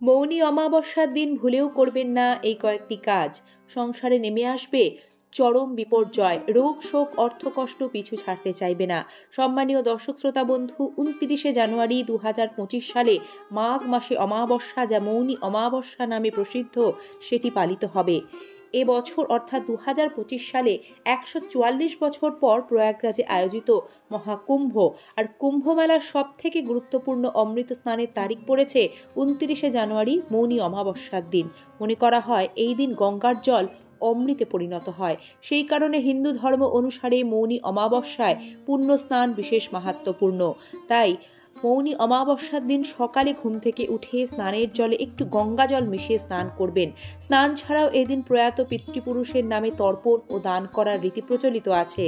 মৌনী অমাবস্যার দিন ভুলেও করবেন না এই কয়েকটি কাজ। সংসারে নেমে আসবে চরম বিপর্যয়, রোগ শোক অর্থকষ্ট পিছু ছাড়তে চাইবে না। সম্মানীয় দর্শক শ্রোতা বন্ধু, ২৯শে জানুয়ারি ২০২৫ সালে মাঘ মাসে অমাবস্যা, যা মৌনী অমাবস্যা নামে প্রসিদ্ধ, সেটি পালিত হবে। এবছর অর্থাৎ ২০২৫ সালে ১৪৪ বছর পর প্রয়াগরাজে আয়োজিত মহাকুম্ভ আর কুম্ভ মেলার সব থেকে গুরুত্বপূর্ণ অমৃত স্নানের তারিখ পড়েছে ২৯শে জানুয়ারি, মৌনী অমাবস্যার দিন। মনে করা হয় এই দিন গঙ্গার জল অমৃতে পরিণত হয়। সেই কারণে হিন্দু ধর্ম অনুসারে মৌনী অমাবস্যায় পুণ্য স্নান বিশেষ মাহাত্ম্যপূর্ণ। তাই মৌনী অমাবস্যার দিন সকালে ঘুম থেকে উঠে স্নানের জলে একটু গঙ্গা জল মিশিয়ে স্নান করবেন। স্নান ছাড়াও এদিন প্রয়াত পিতৃপুরুষের নামে তর্পণ ও দান করার রীতি প্রচলিত আছে।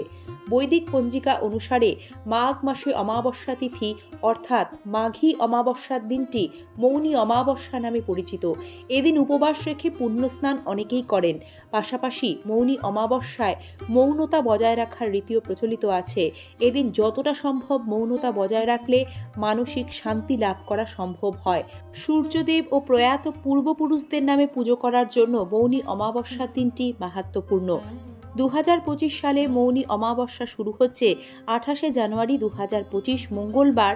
বৈদিক পঞ্জিকা অনুসারে মাঘ মাসে অমাবস্যা তিথি অর্থাৎ মাঘী অমাবস্যার দিনটি মৌনী অমাবস্যা নামে পরিচিত। এদিন উপবাস রেখে পুণ্য স্নান অনেকেই করেন। পাশাপাশি মৌনী অমাবস্যায় মৌনতা বজায় রাখার রীতিও প্রচলিত আছে। এদিন যতটা সম্ভব মৌনতা বজায় রাখলে মানসিক শান্তি লাভ করা সম্ভব হয়। সূর্যদেব ও প্রয়াত পূর্বপুরুষদের নামে পুজো করার জন্য মৌনী অমাবস্যার দিনটি মাহাত্ম্যপূর্ণ। ২০২৫ সালে মৌনী অমাবস্যা শুরু হচ্ছে ২৮শে জানুয়ারি ২০২৫ মঙ্গলবার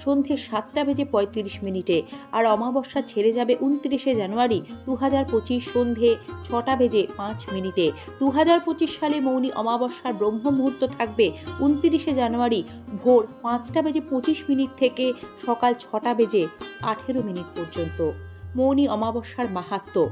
সন্ধে ৭:৩৫ আর অমাবস্যা ছেড়ে যাবে ২৯শে জানুয়ারি ২০২৫ সন্ধে ৬:০৫। ২০২৫ সালে মৌনী অমাবস্যার ব্রহ্ম মুহূর্ত থাকবে ২৯শে জানুয়ারি ভোর ৫:২৫ থেকে সকাল ৬:১৮ পর্যন্ত। মৌনী অমাবস্যার মাহাত্ম্য।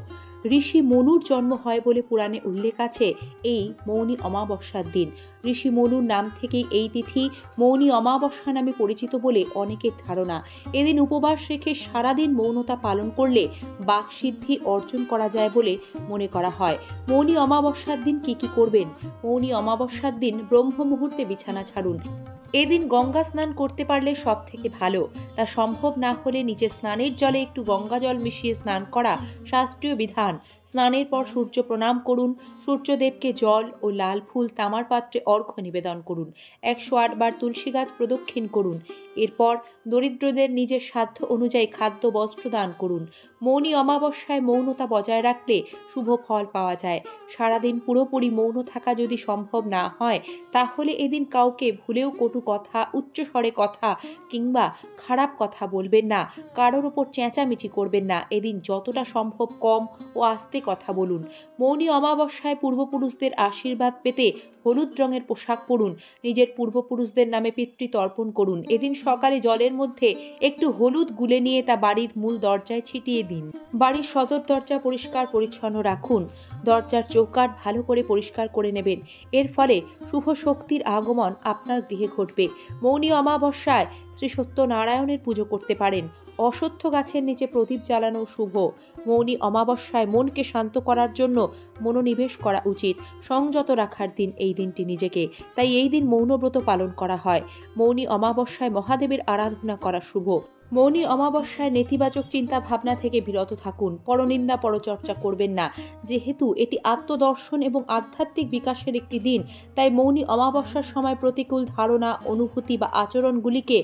ঋষি মনুর জন্ম হয় বলে পুরাণে উল্লেখ আছে এই মৌনী অমাবস্যার দিন। ঋষি মনুর নাম থেকেই এই তিথি মৌনী অমাবস্যা নামে পরিচিত বলে অনেকের ধারণা। এদিন উপবাস রেখে সারাদিন মৌনতা পালন করলে বাকসিদ্ধি অর্জন করা যায় বলে মনে করা হয়। মৌনী অমাবস্যার দিন কি কি করবেন? মৌনী অমাবস্যার দিন ব্রহ্ম মুহূর্তে বিছানা ছাড়ুন। এদিন গঙ্গা স্নান করতে পারলে সব থেকে ভালো। তা সম্ভব না হলে নিচে স্নানের জলে একটু গঙ্গা জল মিশিয়ে স্নান করা শাস্ত্রীয় বিধান। স্নানের পর সূর্য প্রণাম করুন। সূর্যদেবকে জল ও লাল ফুল তামার পাত্রে অর্ঘ্য নিবেদন করুন। ১০৮ বার তুলসী গাছ প্রদক্ষিণ করুন। এরপর দরিদ্রদের নিজের সাধ্য অনুযায়ী খাদ্য বস্ত্র দান করুন। মৌনী অমাবস্যায় মৌনতা বজায় রাখলে শুভ ফল পাওয়া যায়। সারাদিন পুরোপুরি মৌন থাকা যদি সম্ভব না হয়, তাহলে এদিন কাউকে ভুলেও কটু কথা, উচ্চস্বরে কথা কিংবা খারাপ কথা বলবেন না। কারোর ওপর চেঁচামেচি করবেন না। এদিন যতটা সম্ভব কম ও আস্তে কথা বলুন। মৌনী অমাবস্যায় পূর্বপুরুষদের আশীর্বাদ পেতে হলুদ রঙের পোশাক পরুন। নিজের পূর্বপুরুষদের নামে পিতৃতর্পণ করুন। এদিন সকালে জলের মধ্যে একটু হলুদ গুলে নিয়ে তা বাড়ির মূল দরজায় ছিটিয়ে দিন। বাড়ির সদর দরজা পরিষ্কার পরিচ্ছন্ন রাখুন। দরজার চৌকাঠ ভালো করে পরিষ্কার করে নেবেন। এর ফলে শুভ শক্তির আগমন আপনার গৃহে ঘটবে। মৌনী অমাবস্যায় শ্রী সত্যনারায়ণের পুজো করতে পারেন। অশ্বত্থ গাছের নিচে প্রদীপ জ্বালানো শুভ। মৌনী অমাবস্যায় মনকে শান্ত করার জন্য মনোনিবেশ করা উচিত। সংযত রাখার দিন এই দিনটি নিজেকে, তাই এই দিন মৌনব্রত পালন করা হয়। মৌনী অমাবস্যায় মহাদেবের আরাধনা করা শুভ। মৌনী অমাবস্যায় নেতিবাচক চিন্তা ভাবনা থেকে বিরত থাকুন। পরনিন্দা পরচর্চা করবেন না। যেহেতু এটি আত্মদর্শন এবং আধ্যাত্মিক বিকাশের একটি দিন, তাই মৌনী অমাবস্যার সময় প্রতিকূল ধারণা, অনুভূতি বা আচরণগুলিকে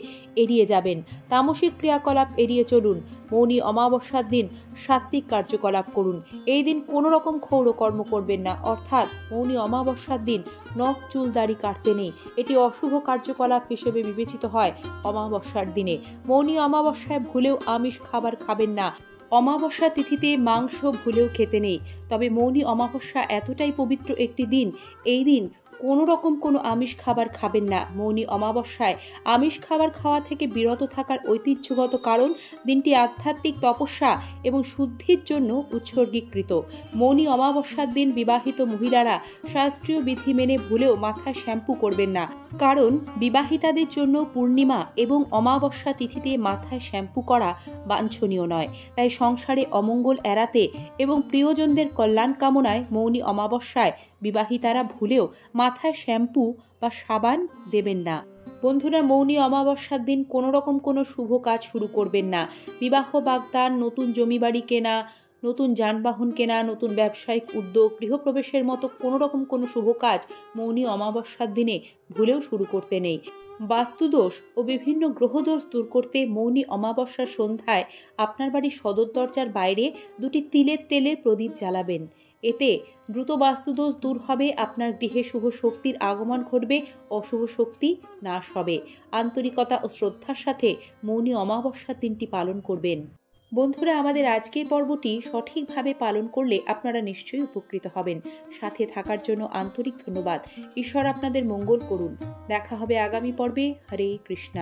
এড়িয়ে যাবেন। তামসিক ক্রিয়াকলাপ এড়িয়ে চলুন। মৌনী অমাবস্যার দিন সাত্ত্বিক কার্যকলাপ করুন। এই দিন কোনো রকম ক্ষৌরকর্ম করবেন না, অর্থাৎ মৌনী অমাবস্যার দিন নখ চুল দাড়ি কাটতে নেই। এটি অশুভ কার্যকলাপ হিসেবে বিবেচিত হয় অমাবস্যার দিনে। মৌনী অমাবস্যায় ভুলেও আমিষ খাবার খাবেন না। অমাবস্যা তিথিতে মাংস ভুলেও খেতে নেই। তবে মৌনী অমাবস্যা এতটাই পবিত্র একটি দিন, এই দিন কোনো রকম কোনো আমিষ খাবার খাবেন না। মৌনী অমাবস্যায় আমিষ খাবার খাওয়া থেকে বিরত থাকার ঐতিহ্যগত কারণ দিনটি আধ্যাত্মিক তপস্যা এবং শুদ্ধির জন্য উৎসর্গীকৃত। মৌনী অমাবস্যার দিন বিবাহিত মহিলারা শাস্ত্রীয় বিধি মেনে ভুলেও মাথায় শ্যাম্পু করবেন না, কারণ বিবাহিতাদের জন্য পূর্ণিমা এবং অমাবস্যা তিথিতে মাথায় শ্যাম্পু করা বাঞ্ছনীয় নয়। তাই সংসারে অমঙ্গল এড়াতে এবং প্রিয়জনদের কল্যাণ কামনায় মৌনী অমাবস্যায় বিবাহিতারা ভুলেও মাথায় শ্যাম্পু বা সাবান দেবেন না। বন্ধুরা, মৌনী অমাবস্যার দিন কোনো রকম কোনো শুভ কাজ শুরু করবেন না। বিবাহ বাগদান, নতুন জমি বাড়ি কেনা, নতুন যানবাহন কেনা, নতুন ব্যবসায়িক উদ্যোগ, গৃহপ্রবেশের মতো কোনো রকম কোনো শুভ কাজ মৌনী অমাবস্যার দিনে ভুলেও শুরু করতে নেই। বাস্তুদোষ ও বিভিন্ন গ্রহদোষ দূর করতে মৌনী অমাবস্যার সন্ধ্যায় আপনার বাড়ির সদর দরজার বাইরে 2টি তিলের তেলের প্রদীপ জ্বালাবেন। এতে দ্রুত বাস্তুদোষ দূর হবে, আপনার গৃহে শুভ শক্তির আগমন ঘটবে, অশুভ শক্তি নাশ হবে। আন্তরিকতা ও শ্রদ্ধার সাথে মৌনী অমাবস্যার দিনটি পালন করবেন। বন্ধুরা, আমাদের আজকের পর্বটি সঠিকভাবে পালন করলে আপনারা নিশ্চয়ই উপকৃত হবেন। সাথে থাকার জন্য আন্তরিক ধন্যবাদ। ঈশ্বর আপনাদের মঙ্গল করুন। দেখা হবে আগামী পর্বে। হরে কৃষ্ণা।